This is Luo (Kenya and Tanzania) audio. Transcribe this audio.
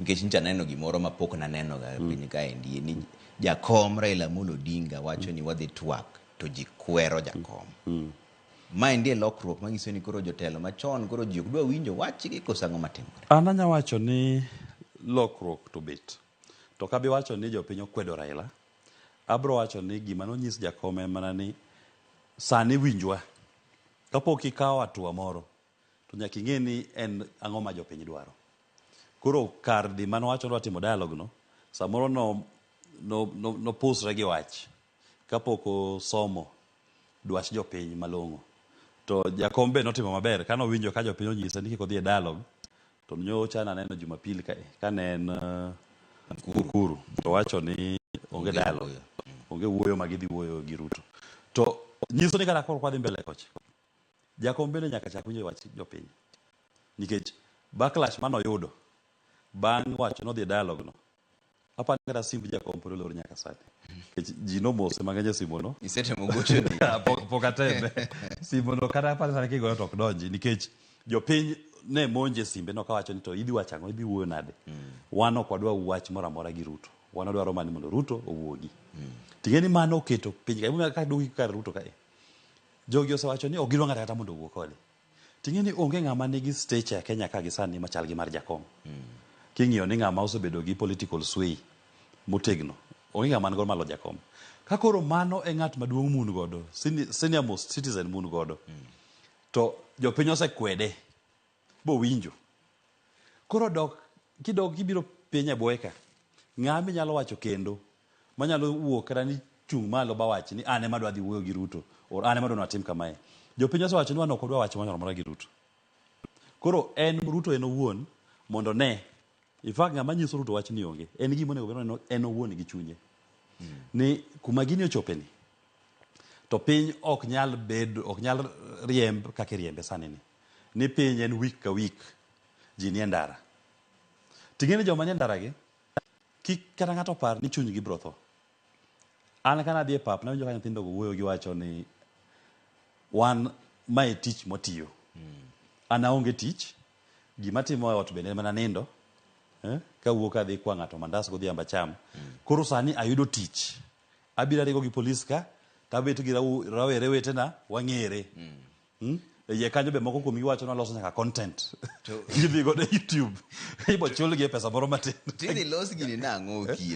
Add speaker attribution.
Speaker 1: nikech ncha neno gimoro mapok naneno ga piny kaendi ni jakom Raila Amolo Odinga wacho ni wadhi twak to ji kwero jakom. Maendi e lokruok manyiso ni koro jotelo machon koro ji ok dwa winjo wachgi koso ang'o matimore.
Speaker 2: An anya wacho ni lokruok to bet. To kabi wacho ni jopiny okwedo Raila. Abro wacho ni gima nonyis jakom en mana ni sani winjwa. Kapok ikawo atua moro to nyaka ing'e ni en ang'o ma jopiny dwaro. Koro kar di mano wacho ni watimo dialogue no, samoro no pusre gi wach kapok osomo dwach jopiny malong'o. To jakom be notimo maber kano winjo ka jopiny onyisa ni kik odhi e dialogue to nyocha naneno Jumapili ka ne en Kuru to wacho ni onge dialogue, onge wuoyo ma gidhi wuoyo gi Ruto. To nyiso ni kata kwa dhi mbele kocha jakom bende nyaka chak winjo wach jopiny nikech backlash manoyudo bang' wacho nodhi e dialogue no apa kata simb jakom pod olor nyaka sani nikech ji nomose mang'eny simono
Speaker 1: Isetemo gocho ni
Speaker 2: pok atembe simono kata apa sani kigoyo to ok donji nikech jopiny ne monje simbe no kawacho ni to idhi wacho ang'o, idhi wuoyo nade. Wan ok wadwa wach moro amora gi Ruto, wan wadwaro mani mondo Ruto owuogi. Ting'e ni mano oketo piny ka dugi kar Ruto kae jogi osewacho ni ok gidwa ng'ato kata mondo owuo kode. Ting'e ni onge ng'ama nigi stage e Kenya ka gisani machal gi mar jakom. King'iyo ni ng'ama osebedo gi political sway motegno, onge ng'ama ngo malo jakom. Ka koro mano e ng'at maduong' mun godo, senior most citizen mun godo. To jopiny osekwede bo winjo. Koro kidok kibiro piny e bweka, ng'ama nyalo wacho kendo manyalo wuok kata ni chung' malo ba wach ni ane madwa dhi wuoyo gi Ruto or ane madwa natim kamae. Jopiny osewacho ni wan ok odwa wach moro amora gi Ruto. Koro Ruto en owuon mondo ne in fact ng'ama nyiso Ruto wach ni onge en gima onego bedno en owuon gi chunye ni kuma gini ochopeni to piny ok nyal riemb kaka riembe sani ni piny en week ka week ji nie ndara. Ting'eni joma nie ndara gi kik kata ng'ato par ni chunygi biro tho. An kana dhi e pap nawinjo ka nyithindo go wuoyo giwacho ni wan mae tich motiyo. An aonge tich gima timo e ot bende mana nindo ka wuok adhi kwa ng'ato mandas godhiambo acham. Koro sani ayudo tich abiro ringo gi polis ka tabet gi rawere wetena wang'ere. Ye kanyo be moko kuom giwacho ni waloso nyaka content gidhi godo YouTube ibo chul gi pesa moro matin.
Speaker 1: Tidhi los gini nang'o okil